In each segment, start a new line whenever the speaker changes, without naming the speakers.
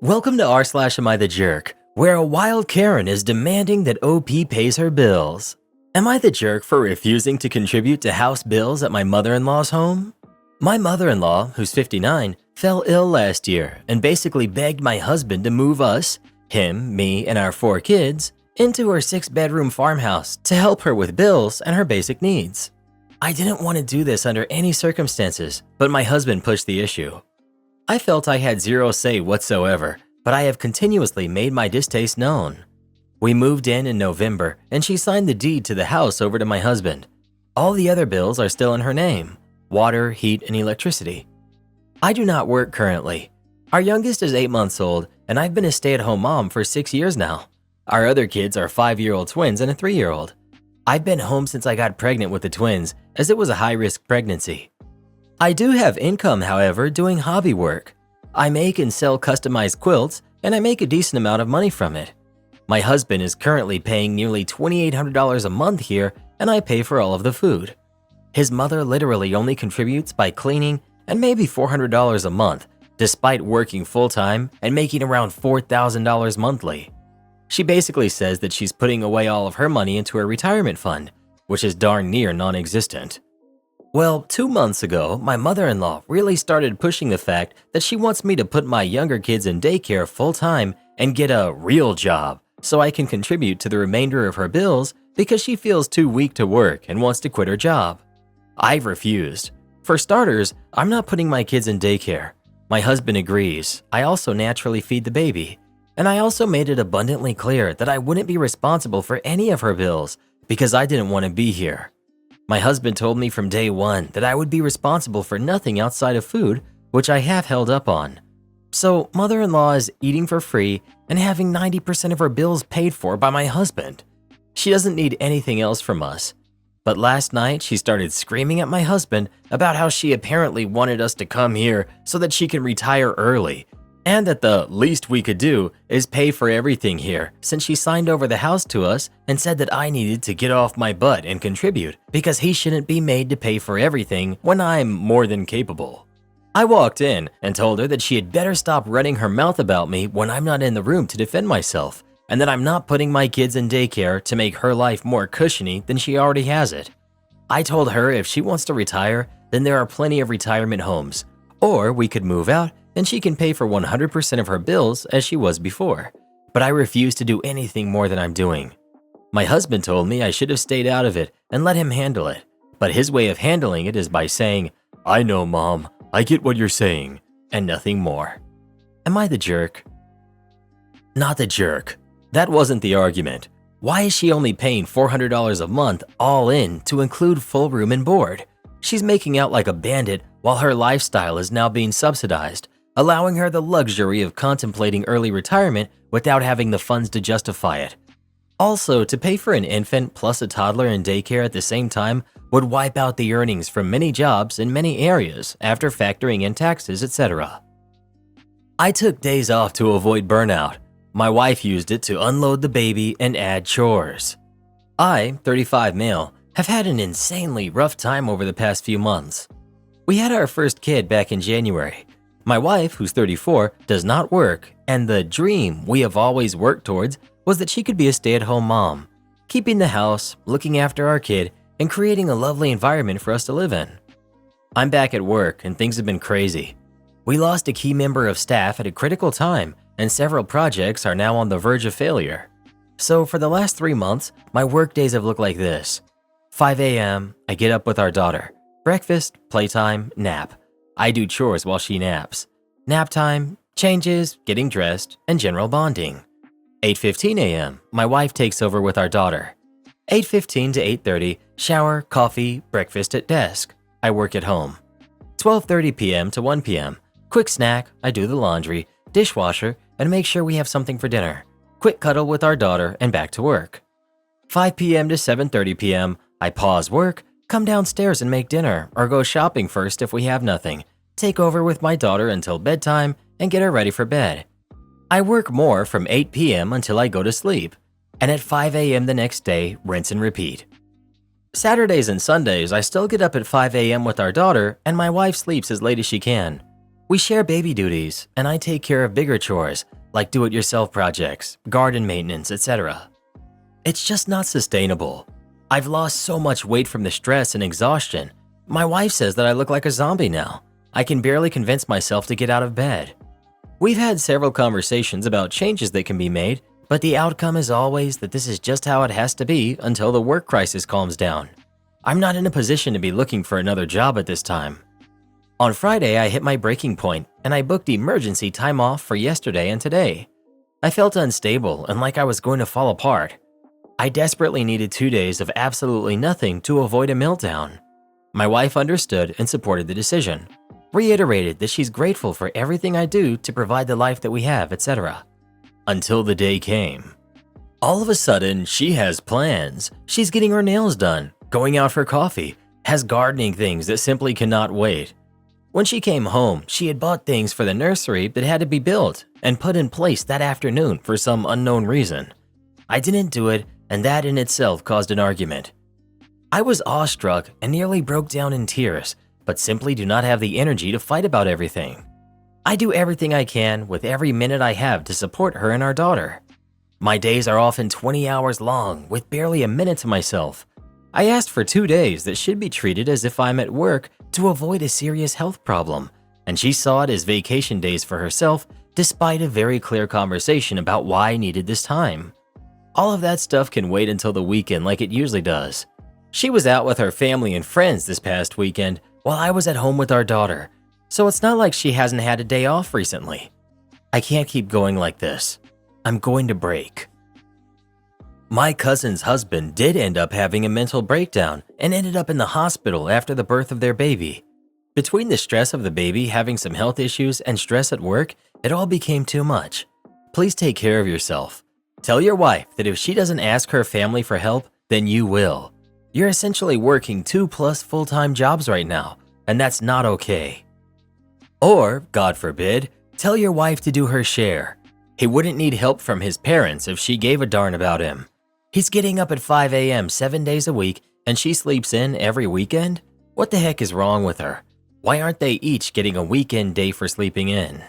Welcome to r/Am I the Jerk, where a wild Karen is demanding that OP pays her bills. Am I the jerk for refusing to contribute to house bills at my mother-in-law's home? My mother-in-law, who's 59, fell ill last year and basically begged my husband to move us, him, me, and our 4 kids, into her 6-bedroom farmhouse to help her with bills and her basic needs. I didn't want to do this under any circumstances, but my husband pushed the issue. I felt I had zero say whatsoever, but I have continuously made my distaste known. We moved in November, and she signed the deed to the house over to my husband. All the other bills are still in her name: water, heat, and electricity. I do not work currently. Our youngest is 8 months old, and I've been a stay-at-home mom for 6 years now. Our other kids are 5-year-old twins and a 3-year-old. I've been home since I got pregnant with the twins, as it was a high-risk pregnancy. I do have income, however, doing hobby work. I make and sell customized quilts, and I make a decent amount of money from it. My husband is currently paying nearly $2,800 a month here, and I pay for all of the food. His mother literally only contributes by cleaning and maybe $400 a month, despite working full-time and making around $4,000 monthly. She basically says that she's putting away all of her money into her retirement fund, which is darn near non-existent. Well, 2 months ago, my mother-in-law really started pushing the fact that she wants me to put my younger kids in daycare full-time and get a real job so I can contribute to the remainder of her bills because she feels too weak to work and wants to quit her job. I've refused. For starters, I'm not putting my kids in daycare. My husband agrees. I also naturally feed the baby. And I also made it abundantly clear that I wouldn't be responsible for any of her bills because I didn't want to be here. My husband told me from day one that I would be responsible for nothing outside of food, which I have held up on. So mother-in-law is eating for free and having 90% of her bills paid for by my husband. She doesn't need anything else from us. But last night she started screaming at my husband about how she apparently wanted us to come here so that she can retire early, and that the least we could do is pay for everything here since she signed over the house to us and said that I needed to get off my butt and contribute because he shouldn't be made to pay for everything when I'm more than capable. I walked in and told her that she had better stop running her mouth about me when I'm not in the room to defend myself, and that I'm not putting my kids in daycare to make her life more cushiony than she already has it. I told her if she wants to retire, then there are plenty of retirement homes, or we could move out and she can pay for 100% of her bills as she was before. But I refuse to do anything more than I'm doing. My husband told me I should have stayed out of it and let him handle it, but his way of handling it is by saying, "I know, Mom, I get what you're saying," and nothing more. Am I the jerk? Not the jerk. That wasn't the argument. Why is she only paying $400 a month all in to include full room and board? She's making out like a bandit while her lifestyle is now being subsidized, allowing her the luxury of contemplating early retirement without having the funds to justify it. Also, to pay for an infant plus a toddler in daycare at the same time would wipe out the earnings from many jobs in many areas after factoring in taxes, etc. I took days off to avoid burnout. My wife used it to unload the baby and add chores. I, 35 male, have had an insanely rough time over the past few months. We had our first kid back in January. My wife, who's 34, does not work, and the dream we have always worked towards was that she could be a stay-at-home mom, keeping the house, looking after our kid, and creating a lovely environment for us to live in. I'm back at work and things have been crazy. We lost a key member of staff at a critical time, and several projects are now on the verge of failure. So for the last 3 months, my work days have looked like this. 5 a.m., I get up with our daughter. Breakfast, playtime, nap. I do chores while she naps. Nap time, changes, getting dressed, and general bonding. 8:15 a.m., my wife takes over with our daughter. 8:15 to 8:30, shower, coffee, breakfast at desk. I work at home. 12:30 p.m. to 1 p.m., quick snack, I do the laundry, dishwasher, and make sure we have something for dinner. Quick cuddle with our daughter and back to work. 5 p.m. to 7:30 p.m., I pause work, come downstairs and make dinner, or go shopping first if we have nothing, take over with my daughter until bedtime, and get her ready for bed. I work more from 8 p.m. until I go to sleep, and at 5 a.m. the next day, rinse and repeat. Saturdays and Sundays, I still get up at 5 a.m. with our daughter, and my wife sleeps as late as she can. We share baby duties, and I take care of bigger chores like do-it-yourself projects, garden maintenance, etc. It's just not sustainable. I've lost so much weight from the stress and exhaustion. My wife says that I look like a zombie now. I can barely convince myself to get out of bed. We've had several conversations about changes that can be made, but the outcome is always that this is just how it has to be until the work crisis calms down. I'm not in a position to be looking for another job at this time. On Friday, I hit my breaking point and I booked emergency time off for yesterday and today. I felt unstable and like I was going to fall apart. I desperately needed 2 days of absolutely nothing to avoid a meltdown. My wife understood and supported the decision, reiterated that she's grateful for everything I do to provide the life that we have, etc. Until the day came. All of a sudden, she has plans. She's getting her nails done, going out for coffee, has gardening things that simply cannot wait. When she came home, she had bought things for the nursery that had to be built and put in place that afternoon for some unknown reason. I didn't do it, and that in itself caused an argument. I was awestruck and nearly broke down in tears, but simply do not have the energy to fight about everything. I do everything I can with every minute I have to support her and our daughter. My days are often 20 hours long with barely a minute to myself. I asked for 2 days that should be treated as if I'm at work to avoid a serious health problem, and she saw it as vacation days for herself despite a very clear conversation about why I needed this time. All of that stuff can wait until the weekend like it usually does. She was out with her family and friends this past weekend while I was at home with our daughter, so it's not like she hasn't had a day off recently. I can't keep going like this. I'm going to break. My cousin's husband did end up having a mental breakdown and ended up in the hospital after the birth of their baby. Between the stress of the baby having some health issues and stress at work, it all became too much. Please take care of yourself. Tell your wife that if she doesn't ask her family for help, then you will. You're essentially working 2+ full-time jobs right now, and that's not okay. Or, God forbid, tell your wife to do her share. He wouldn't need help from his parents if she gave a darn about him. He's getting up at 5 a.m. 7 days a week, and she sleeps in every weekend? What the heck is wrong with her? Why aren't they each getting a weekend day for sleeping in?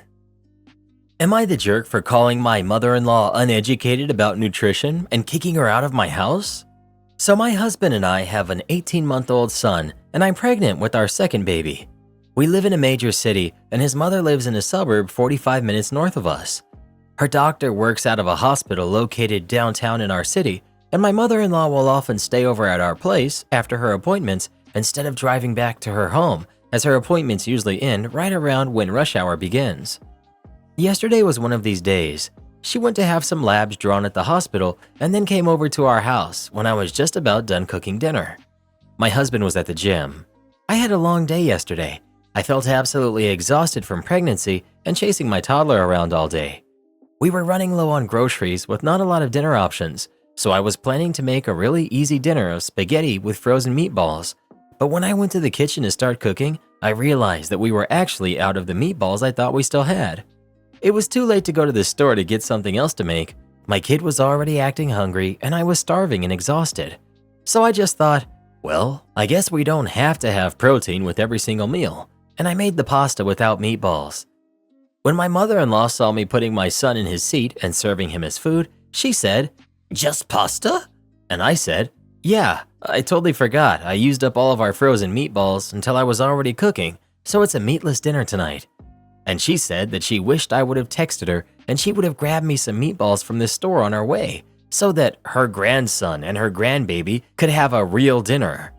Am I the jerk for calling my mother-in-law uneducated about nutrition and kicking her out of my house? So my husband and I have an 18-month-old son, and I'm pregnant with our second baby. We live in a major city, and his mother lives in a suburb 45 minutes north of us. Her doctor works out of a hospital located downtown in our city, and my mother-in-law will often stay over at our place after her appointments instead of driving back to her home, as her appointments usually end right around when rush hour begins. Yesterday was one of these days. She went to have some labs drawn at the hospital and then came over to our house when I was just about done cooking dinner. My husband was at the gym. I had a long day yesterday. I felt absolutely exhausted from pregnancy and chasing my toddler around all day. We were running low on groceries with not a lot of dinner options, so I was planning to make a really easy dinner of spaghetti with frozen meatballs. But when I went to the kitchen to start cooking, I realized that we were actually out of the meatballs I thought we still had. It was too late to go to the store to get something else to make. My kid was already acting hungry and I was starving and exhausted. So I just thought, well, I guess we don't have to have protein with every single meal, and I made the pasta without meatballs. When my mother-in-law saw me putting my son in his seat and serving him his food, she said, "Just pasta?" And I said, "Yeah, I totally forgot. I used up all of our frozen meatballs until I was already cooking, so it's a meatless dinner tonight." And she said that she wished I would have texted her and she would have grabbed me some meatballs from the store on our way so that her grandson and her grandbaby could have a real dinner.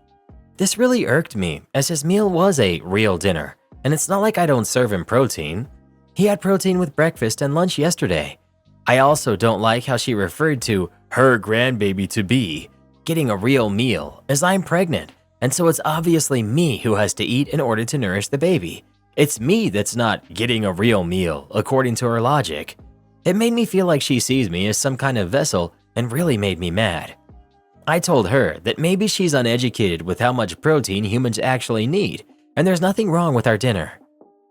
This really irked me as his meal was a real dinner, and it's not like I don't serve him protein. He had protein with breakfast and lunch yesterday. I also don't like how she referred to her grandbaby to be getting a real meal as I'm pregnant, and so it's obviously me who has to eat in order to nourish the baby. It's me that's not getting a real meal, according to her logic. It made me feel like she sees me as some kind of vessel and really made me mad. I told her that maybe she's uneducated with how much protein humans actually need, and there's nothing wrong with our dinner.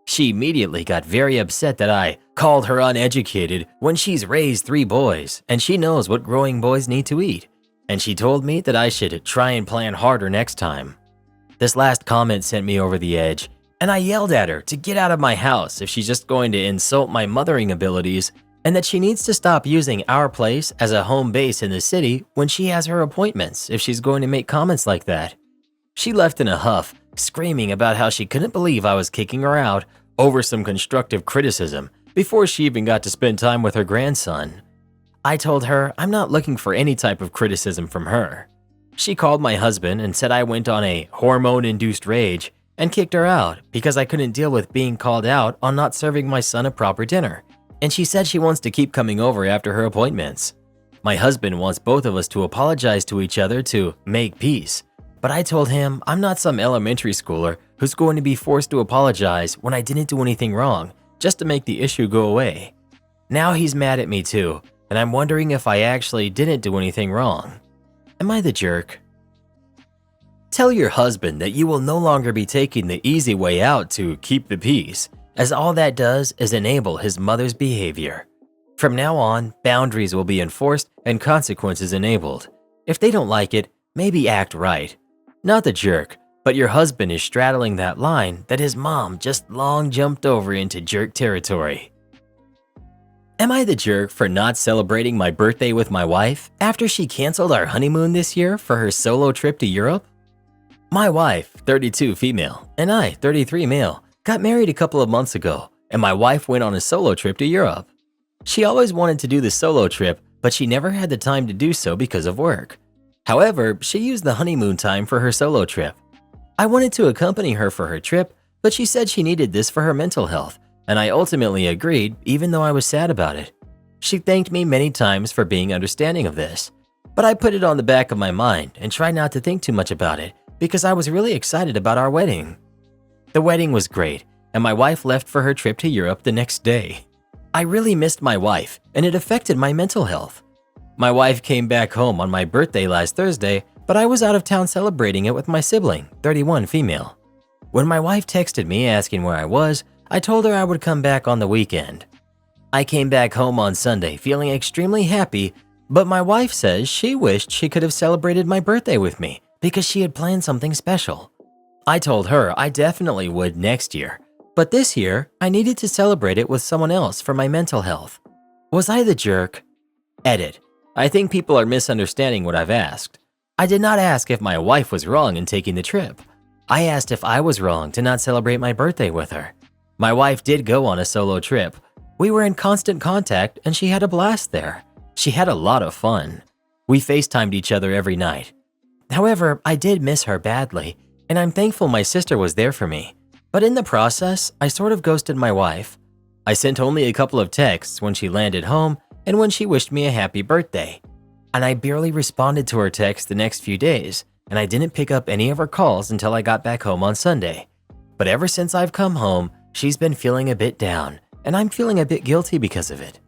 She immediately got very upset that I called her uneducated when she's raised 3 boys and she knows what growing boys need to eat, and she told me that I should try and plan harder next time. This last comment sent me over the edge. And I yelled at her to get out of my house if she's just going to insult my mothering abilities, and that she needs to stop using our place as a home base in the city when she has her appointments if she's going to make comments like that. She left in a huff, screaming about how she couldn't believe I was kicking her out over some constructive criticism before she even got to spend time with her grandson. I told her I'm not looking for any type of criticism from her. She called my husband and said I went on a hormone-induced rage and kicked her out because I couldn't deal with being called out on not serving my son a proper dinner. And she said she wants to keep coming over after her appointments. My husband wants both of us to apologize to each other to make peace, but I told him I'm not some elementary schooler who's going to be forced to apologize when I didn't do anything wrong just to make the issue go away. Now he's mad at me too, and I'm wondering if I actually didn't do anything wrong. Am I the jerk? Tell your husband that you will no longer be taking the easy way out to keep the peace, as all that does is enable his mother's behavior. From now on, boundaries will be enforced and consequences enabled. If they don't like it, maybe act right. Not the jerk, but your husband is straddling that line that his mom just long jumped over into jerk territory. Am I the jerk for not celebrating my birthday with my wife after she canceled our honeymoon this year for her solo trip to Europe? My wife, 32 female, and I, 33 male, got married a couple of months ago, and my wife went on a solo trip to Europe. She always wanted to do the solo trip, but she never had the time to do so because of work. However, she used the honeymoon time for her solo trip. I wanted to accompany her for her trip, but she said she needed this for her mental health, and I ultimately agreed even though I was sad about it. She thanked me many times for being understanding of this, but I put it on the back of my mind and tried not to think too much about it because I was really excited about our wedding. The wedding was great, and my wife left for her trip to Europe the next day. I really missed my wife, and it affected my mental health. My wife came back home on my birthday last Thursday, but I was out of town celebrating it with my sibling, 31 female. When my wife texted me asking where I was, I told her I would come back on the weekend. I came back home on Sunday feeling extremely happy, but my wife says she wished she could have celebrated my birthday with me because she had planned something special. I told her I definitely would next year, but this year I needed to celebrate it with someone else for my mental health. Was I the jerk? Edit. I think people are misunderstanding what I've asked. I did not ask if my wife was wrong in taking the trip. I asked if I was wrong to not celebrate my birthday with her. My wife did go on a solo trip. We were in constant contact and she had a blast there. She had a lot of fun. We FaceTimed each other every night. However, I did miss her badly, and I'm thankful my sister was there for me. But in the process, I sort of ghosted my wife. I sent only a couple of texts when she landed home and when she wished me a happy birthday. And I barely responded to her text the next few days, and I didn't pick up any of her calls until I got back home on Sunday. But ever since I've come home, she's been feeling a bit down, and I'm feeling a bit guilty because of it.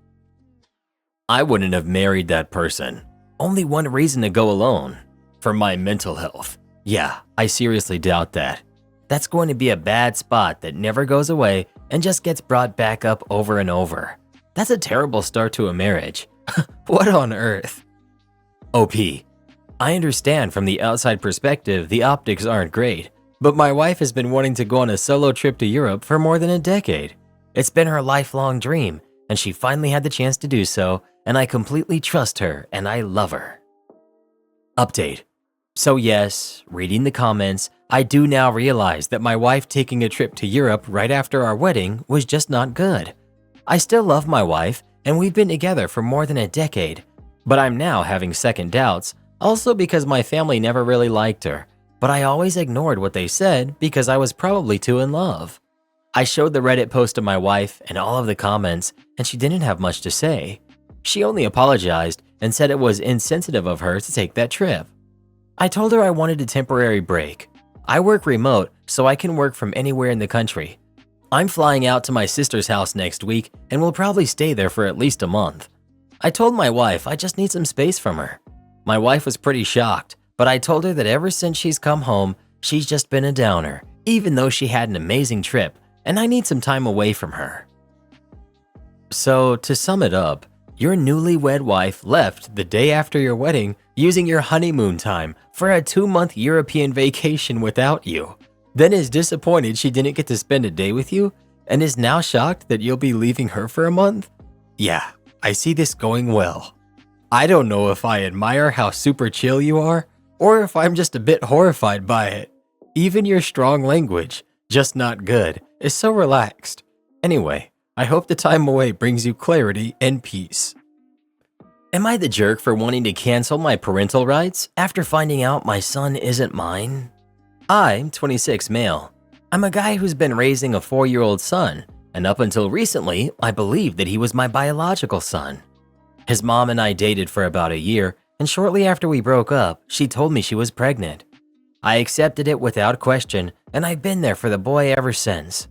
I wouldn't have married that person. Only one reason to go alone. For my mental health. Yeah, I seriously doubt that. That's going to be a bad spot that never goes away and just gets brought back up over and over. That's a terrible start to a marriage. What on earth? OP. I understand from the outside perspective the optics aren't great, but my wife has been wanting to go on a solo trip to Europe for more than a decade. It's been her lifelong dream, and she finally had the chance to do so, and I completely trust her and I love her. Update. So yes, reading the comments, I do now realize that my wife taking a trip to Europe right after our wedding was just not good. I still love my wife, and we've been together for more than a decade, but I'm now having second doubts, also because my family never really liked her, but I always ignored what they said because I was probably too in love. I showed the Reddit post to my wife and all of the comments, and she didn't have much to say. She only apologized and said it was insensitive of her to take that trip. I told her I wanted a temporary break. I work remote, so I can work from anywhere in the country. I'm flying out to my sister's house next week and will probably stay there for at least a month. I told my wife I just need some space from her. My wife was pretty shocked, but I told her that ever since she's come home, she's just been a downer, even though she had an amazing trip, and I need some time away from her. So, to sum it up, your newlywed wife left the day after your wedding using your honeymoon time for a 2-month European vacation without you. then is disappointed she didn't get to spend a day with you, and is now shocked that you'll be leaving her for a month? Yeah, I see this going well. I don't know if I admire how super chill you are, or if I'm just a bit horrified by it. Even your strong language, just not good, is so relaxed. Anyway, I hope the time away brings you clarity and peace. Am I the jerk for wanting to cancel my parental rights after finding out my son isn't mine? I'm 26 male. I'm a guy who's been raising a 4-year-old son, and up until recently, I believed that he was my biological son. His mom and I dated for about a year, and shortly after we broke up, she told me she was pregnant. I accepted it without question, and I've been there for the boy ever since.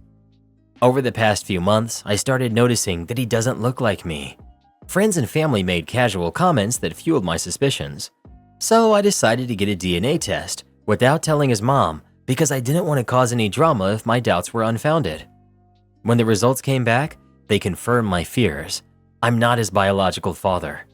Over the past few months, I started noticing that he doesn't look like me. Friends and family made casual comments that fueled my suspicions. So I decided to get a DNA test without telling his mom because I didn't want to cause any drama if my doubts were unfounded. When the results came back, they confirmed my fears. I'm not his biological father.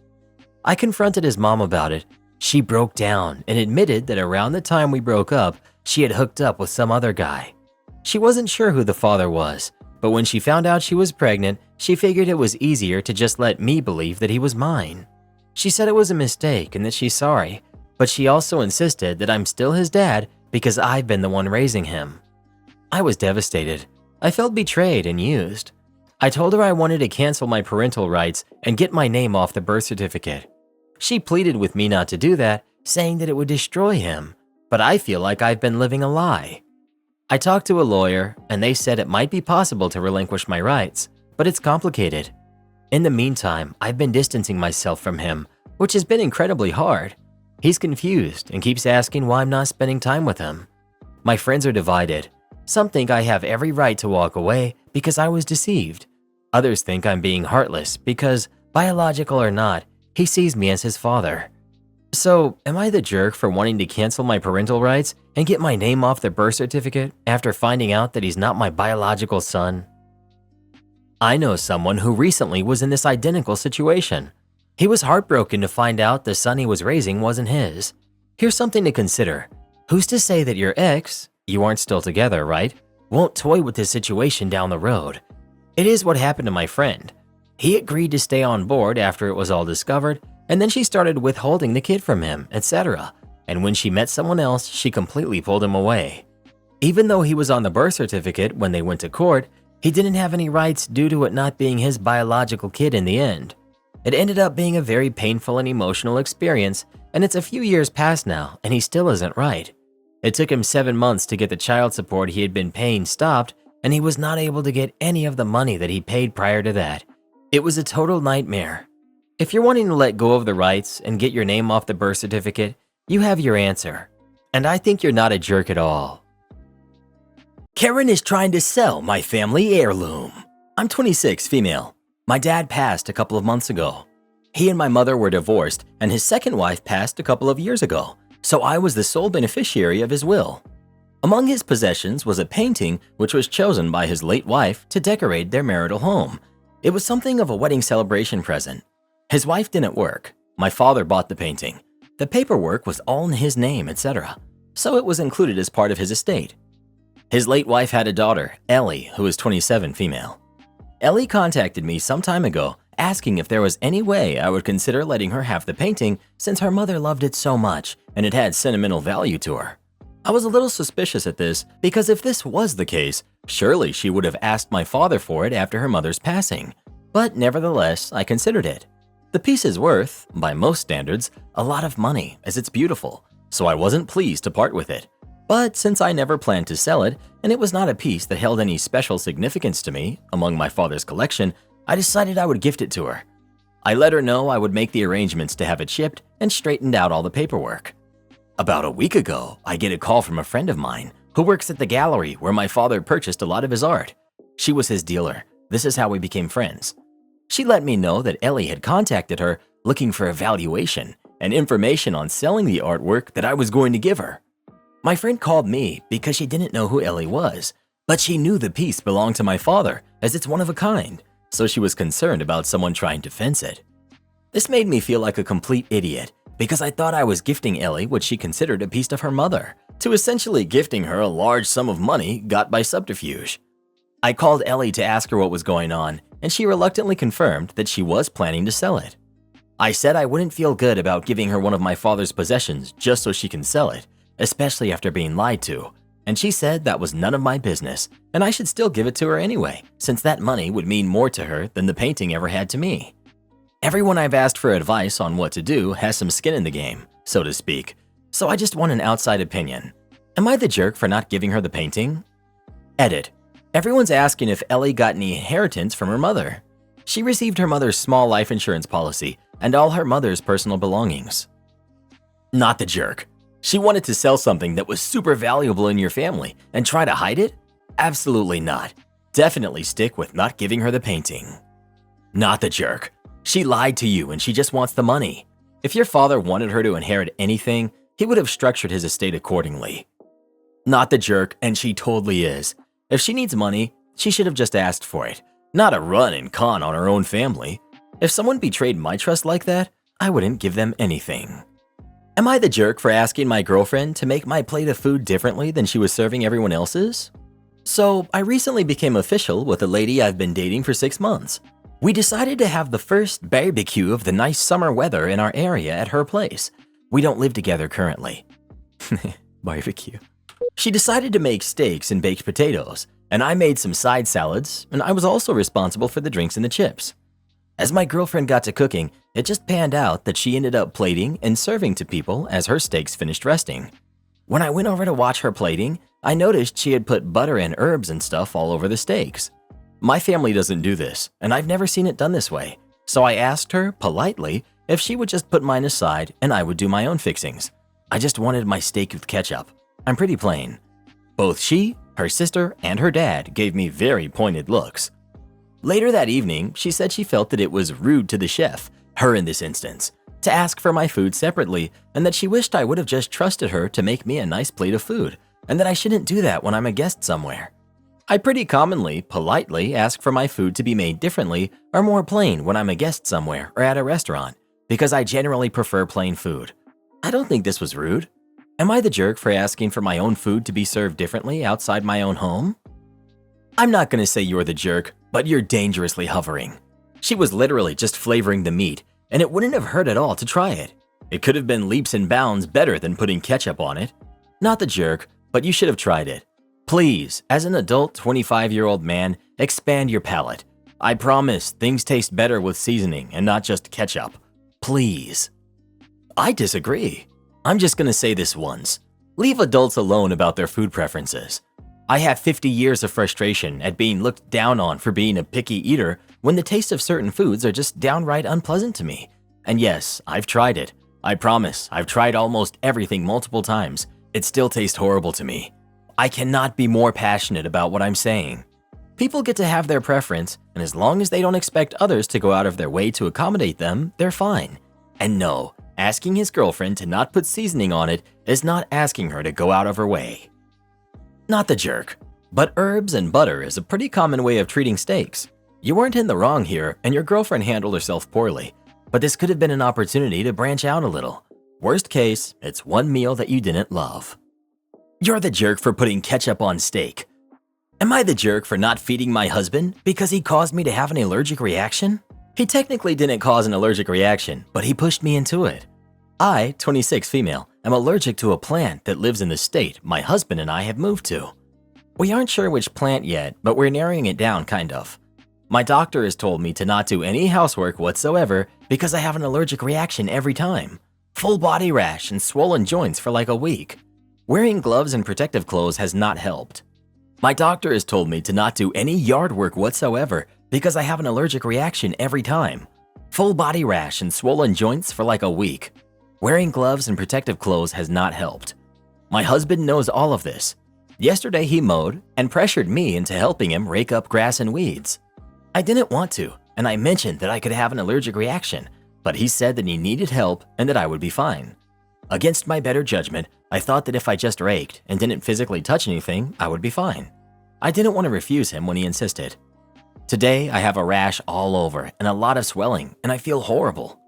I confronted his mom about it. She broke down and admitted that around the time we broke up, she had hooked up with some other guy. She wasn't sure who the father was, but when she found out she was pregnant, she figured it was easier to just let me believe that he was mine. She said it was a mistake and that she's sorry, but she also insisted that I'm still his dad because I've been the one raising him. I was devastated. I felt betrayed and used. I told her I wanted to cancel my parental rights and get my name off the birth certificate. She pleaded with me not to do that, saying that it would destroy him, but I feel like I've been living a lie. I talked to a lawyer, and they said it might be possible to relinquish my rights, but it's complicated. In the meantime, I've been distancing myself from him, which has been incredibly hard. He's confused and keeps asking why I'm not spending time with him. My friends are divided. Some think I have every right to walk away because I was deceived. Others think I'm being heartless because, biological or not, he sees me as his father. So, am I the jerk for wanting to cancel my parental rights and get my name off the birth certificate after finding out that he's not my biological son? I know someone who recently was in this identical situation. He was heartbroken to find out the son he was raising wasn't his. Here's something to consider. Who's to say that your ex, you aren't still together, right, won't toy with this situation down the road? It is what happened to my friend. He agreed to stay on board after it was all discovered, and then she started withholding the kid from him, etc. And when she met someone else, she completely pulled him away. Even though he was on the birth certificate when they went to court, he didn't have any rights due to it not being his biological kid in the end. It ended up being a very painful and emotional experience, and it's a few years past now, and he still isn't right. It took him 7 months to get the child support he had been paying stopped, and he was not able to get any of the money that he paid prior to that. It was a total nightmare. If you're wanting to let go of the rights and get your name off the birth certificate, you have your answer. And I think you're not a jerk at all. Karen is trying to sell my family heirloom. I'm 26, female. My dad passed a couple of months ago. He and my mother were divorced, and his second wife passed a couple of years ago, so I was the sole beneficiary of his will. Among his possessions was a painting which was chosen by his late wife to decorate their marital home. It was something of a wedding celebration present. His wife didn't work. My father bought the painting. The paperwork was all in his name, etc., so it was included as part of his estate. His late wife had a daughter, Ellie, who is 27, female. Ellie contacted me some time ago asking if there was any way I would consider letting her have the painting since her mother loved it so much and it had sentimental value to her. I was a little suspicious at this because if this was the case, surely she would have asked my father for it after her mother's passing. But nevertheless, I considered it. The piece is worth, by most standards, a lot of money as it's beautiful, so I wasn't pleased to part with it. But since I never planned to sell it, and it was not a piece that held any special significance to me among my father's collection, I decided I would gift it to her. I let her know I would make the arrangements to have it shipped and straightened out all the paperwork. About a week ago, I get a call from a friend of mine who works at the gallery where my father purchased a lot of his art. She was his dealer. This is how we became friends. She let me know that Ellie had contacted her looking for a valuation and information on selling the artwork that I was going to give her. My friend called me because she didn't know who Ellie was, but she knew the piece belonged to my father as it's one of a kind, so she was concerned about someone trying to fence it. This made me feel like a complete idiot because I thought I was gifting Ellie what she considered a piece of her mother, to essentially gifting her a large sum of money got by subterfuge. I called Ellie to ask her what was going on, and she reluctantly confirmed that she was planning to sell it. I said I wouldn't feel good about giving her one of my father's possessions just so she can sell it, especially after being lied to, and she said that was none of my business, and I should still give it to her anyway, since that money would mean more to her than the painting ever had to me. Everyone I've asked for advice on what to do has some skin in the game, so to speak, so I just want an outside opinion. Am I the jerk for not giving her the painting? Edit. Everyone's asking if Ellie got any inheritance from her mother. She received her mother's small life insurance policy and all her mother's personal belongings. Not the jerk. She wanted to sell something that was super valuable in your family and try to hide it? Absolutely not. Definitely stick with not giving her the painting. Not the jerk. She lied to you and she just wants the money. If your father wanted her to inherit anything, he would have structured his estate accordingly. Not the jerk, and she totally is. If she needs money, she should have just asked for it, not a run and con on her own family. If someone betrayed my trust like that, I wouldn't give them anything. Am I the jerk for asking my girlfriend to make my plate of food differently than she was serving everyone else's? So, I recently became official with a lady I've been dating for 6 months. We decided to have the first barbecue of the nice summer weather in our area at her place. We don't live together currently. Barbecue. She decided to make steaks and baked potatoes, and I made some side salads, and I was also responsible for the drinks and the chips. As my girlfriend got to cooking, it just panned out that she ended up plating and serving to people as her steaks finished resting. When I went over to watch her plating, I noticed she had put butter and herbs and stuff all over the steaks. My family doesn't do this, and I've never seen it done this way, so I asked her, politely, if she would just put mine aside and I would do my own fixings. I just wanted my steak with ketchup. I'm pretty plain. Both she, her sister, and her dad gave me very pointed looks. Later that evening, she said she felt that it was rude to the chef, her in this instance, to ask for my food separately, and that she wished I would have just trusted her to make me a nice plate of food, and that I shouldn't do that when I'm a guest somewhere. I pretty commonly, politely ask for my food to be made differently or more plain when I'm a guest somewhere or at a restaurant, because I generally prefer plain food. I don't think this was rude. Am I the jerk for asking for my own food to be served differently outside my own home? I'm not gonna say you're the jerk, but you're dangerously hovering. She was literally just flavoring the meat, and it wouldn't have hurt at all to try it. It could have been leaps and bounds better than putting ketchup on it. Not the jerk, but you should have tried it. Please, as an adult 25-year-old man, expand your palate. I promise things taste better with seasoning and not just ketchup. Please. I disagree. I'm just gonna say this once. Leave adults alone about their food preferences. I have 50 years of frustration at being looked down on for being a picky eater when the taste of certain foods are just downright unpleasant to me. And yes, I've tried it. I promise, I've tried almost everything multiple times. It still tastes horrible to me. I cannot be more passionate about what I'm saying. People get to have their preference, and as long as they don't expect others to go out of their way to accommodate them, they're fine. And no, asking his girlfriend to not put seasoning on it is not asking her to go out of her way. Not the jerk, but herbs and butter is a pretty common way of treating steaks. You weren't in the wrong here, and your girlfriend handled herself poorly, but this could have been an opportunity to branch out a little. Worst case, it's one meal that you didn't love. You're the jerk for putting ketchup on steak. Am I the jerk for not feeding my husband because he caused me to have an allergic reaction? He technically didn't cause an allergic reaction, but he pushed me into it. I, 26 female, am allergic to a plant that lives in the state my husband and I have moved to. We aren't sure which plant yet, but we're narrowing it down kind of. My doctor has told me to not do any housework whatsoever because I have an allergic reaction every time. Full body rash and swollen joints for like a week. Wearing gloves and protective clothes has not helped. My doctor has told me to not do any yard work whatsoever because I have an allergic reaction every time. Full body rash and swollen joints for like a week. Wearing gloves and protective clothes has not helped. My husband knows all of this. Yesterday he mowed and pressured me into helping him rake up grass and weeds. I didn't want to, and I mentioned that I could have an allergic reaction, but he said that he needed help and that I would be fine. Against my better judgment, I thought that if I just raked and didn't physically touch anything, I would be fine. I didn't want to refuse him when he insisted. Today, I have a rash all over and a lot of swelling, and I feel horrible.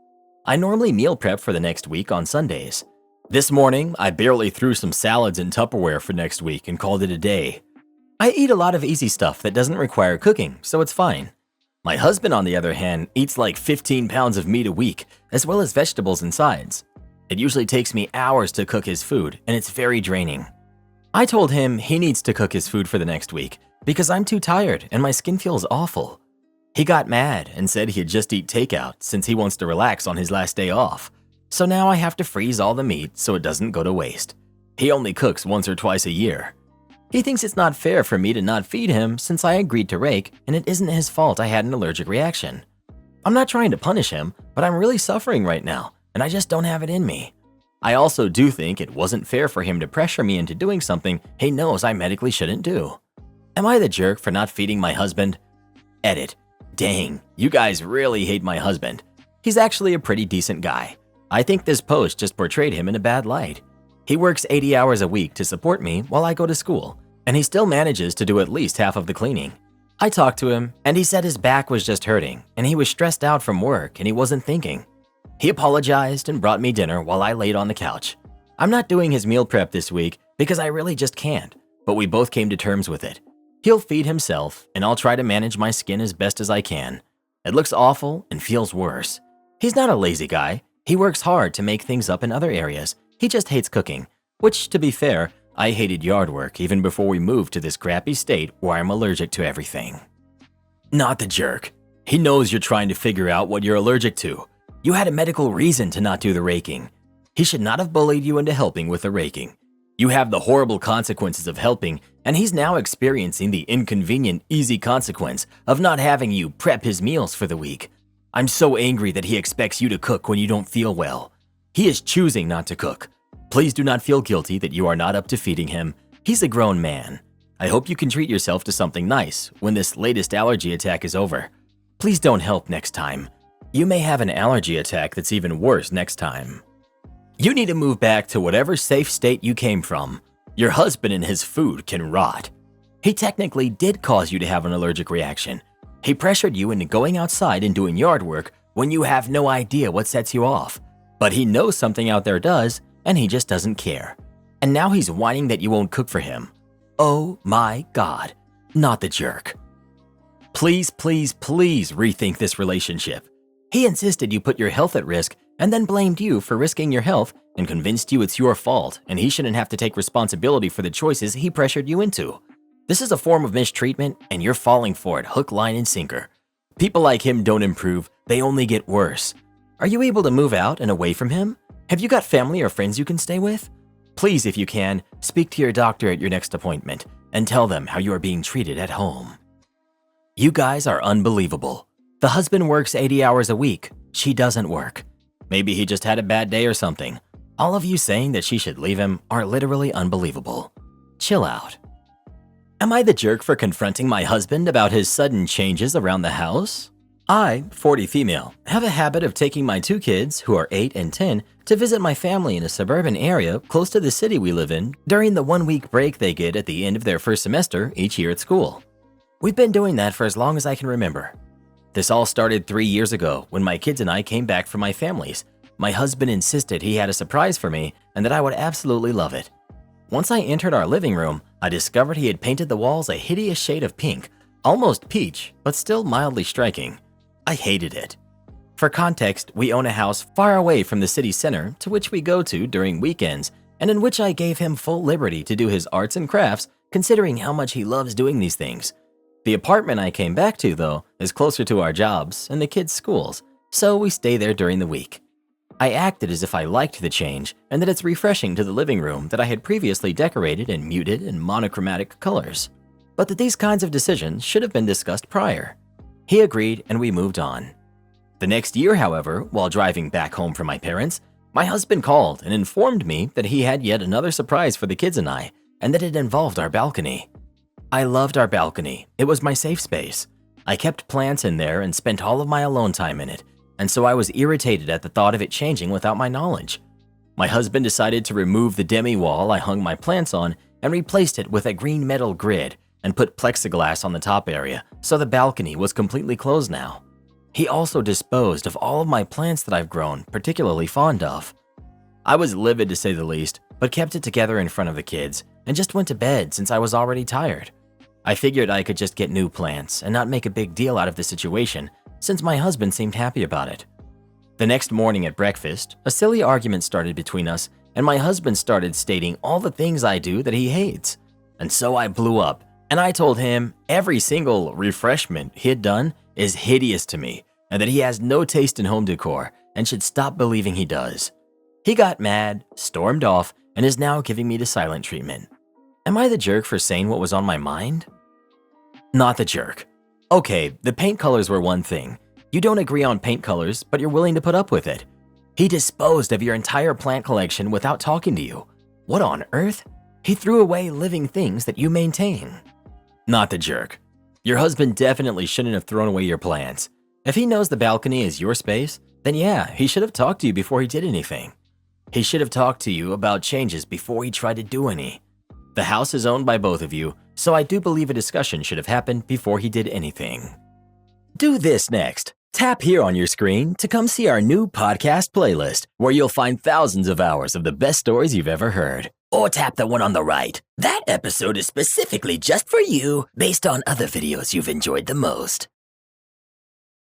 I normally meal prep for the next week on Sundays. This morning, I barely threw some salads in Tupperware for next week and called it a day. I eat a lot of easy stuff that doesn't require cooking, so it's fine. My husband, on the other hand, eats like 15 pounds of meat a week, as well as vegetables and sides. It usually takes me hours to cook his food, and it's very draining. I told him he needs to cook his food for the next week because I'm too tired and my skin feels awful. He got mad and said he'd just eat takeout since he wants to relax on his last day off. So now I have to freeze all the meat so it doesn't go to waste. He only cooks once or twice a year. He thinks it's not fair for me to not feed him since I agreed to rake and it isn't his fault I had an allergic reaction. I'm not trying to punish him, but I'm really suffering right now and I just don't have it in me. I also do think it wasn't fair for him to pressure me into doing something he knows I medically shouldn't do. Am I the jerk for not feeding my husband? Edit. Dang, you guys really hate my husband. He's actually a pretty decent guy. I think this post just portrayed him in a bad light. He works 80 hours a week to support me while I go to school, and he still manages to do at least half of the cleaning. I talked to him, and he said his back was just hurting, and he was stressed out from work and he wasn't thinking. He apologized and brought me dinner while I laid on the couch. I'm not doing his meal prep this week because I really just can't, but we both came to terms with it. He'll feed himself, and I'll try to manage my skin as best as I can. It looks awful and feels worse. He's not a lazy guy. He works hard to make things up in other areas. He just hates cooking, which, to be fair, I hated yard work even before we moved to this crappy state where I'm allergic to everything. Not the jerk. He knows you're trying to figure out what you're allergic to. You had a medical reason to not do the raking. He should not have bullied you into helping with the raking. You have the horrible consequences of helping, and he's now experiencing the inconvenient, easy consequence of not having you prep his meals for the week. I'm so angry that he expects you to cook when you don't feel well. He is choosing not to cook. Please do not feel guilty that you are not up to feeding him. He's a grown man. I hope you can treat yourself to something nice when this latest allergy attack is over. Please don't help next time. You may have an allergy attack that's even worse next time. You need to move back to whatever safe state you came from. Your husband and his food can rot. He technically did cause you to have an allergic reaction. He pressured you into going outside and doing yard work when you have no idea what sets you off. But he knows something out there does, and he just doesn't care. And now he's whining that you won't cook for him. Oh my God, not the jerk. Please, please, please rethink this relationship. He insisted you put your health at risk and then blamed you for risking your health and convinced you it's your fault and he shouldn't have to take responsibility for the choices he pressured you into. This is a form of mistreatment and you're falling for it hook, line, and sinker. People like him don't improve, they only get worse. Are you able to move out and away from him? Have you got family or friends you can stay with? Please, if you can, speak to your doctor at your next appointment and tell them how you are being treated at home. You guys are unbelievable. The husband works 80 hours a week. She doesn't work. Maybe he just had a bad day or something. All of you saying that she should leave him are literally unbelievable. Chill out. Am I the jerk for confronting my husband about his sudden changes around the house? I, 40 female, have a habit of taking my two kids, who are 8 and 10, to visit my family in a suburban area close to the city we live in during the 1-week break they get at the end of their first semester each year at school. We've been doing that for as long as I can remember. This all started 3 years ago when my kids and I came back from my families. My husband insisted he had a surprise for me and that I would absolutely love it. Once I entered our living room, I discovered he had painted the walls a hideous shade of pink, almost peach, but still mildly striking. I hated it. For context, we own a house far away from the city center to which we go to during weekends and in which I gave him full liberty to do his arts and crafts considering how much he loves doing these things. The apartment I came back to, though, is closer to our jobs and the kids' schools, so we stay there during the week. I acted as if I liked the change and that it's refreshing to the living room that I had previously decorated in muted and monochromatic colors, but that these kinds of decisions should have been discussed prior. He agreed and we moved on. The next year, however, while driving back home from my parents, my husband called and informed me that he had yet another surprise for the kids and I, and that it involved our balcony. I loved our balcony. It was my safe space. I kept plants in there and spent all of my alone time in it, and so I was irritated at the thought of it changing without my knowledge. My husband decided to remove the demi-wall I hung my plants on and replaced it with a green metal grid and put plexiglass on the top area, so the balcony was completely closed now. He also disposed of all of my plants that I've grown particularly fond of. I was livid to say the least, but kept it together in front of the kids and just went to bed since I was already tired. I figured I could just get new plants and not make a big deal out of the situation since my husband seemed happy about it. The next morning at breakfast, a silly argument started between us and my husband started stating all the things I do that he hates. And so I blew up and I told him every single refreshment he had done is hideous to me and that he has no taste in home decor and should stop believing he does. He got mad, stormed off, and is now giving me the silent treatment. Am I the jerk for saying what was on my mind? Not the jerk. Okay, the paint colors were one thing. You don't agree on paint colors, but you're willing to put up with it. He disposed of your entire plant collection without talking to you. What on earth? He threw away living things that you maintain. Not the jerk. Your husband definitely shouldn't have thrown away your plants. If he knows the balcony is your space, then yeah, he should have talked to you before he did anything. He should have talked to you about changes before he tried to do any. The house is owned by both of you, so I do believe a discussion should have happened before he did anything. Do this next. Tap here on your screen to come see our new podcast playlist, where you'll find thousands of hours of the best stories you've ever heard. Or tap the one on the right. That episode is specifically just for you, based on other videos you've enjoyed the most.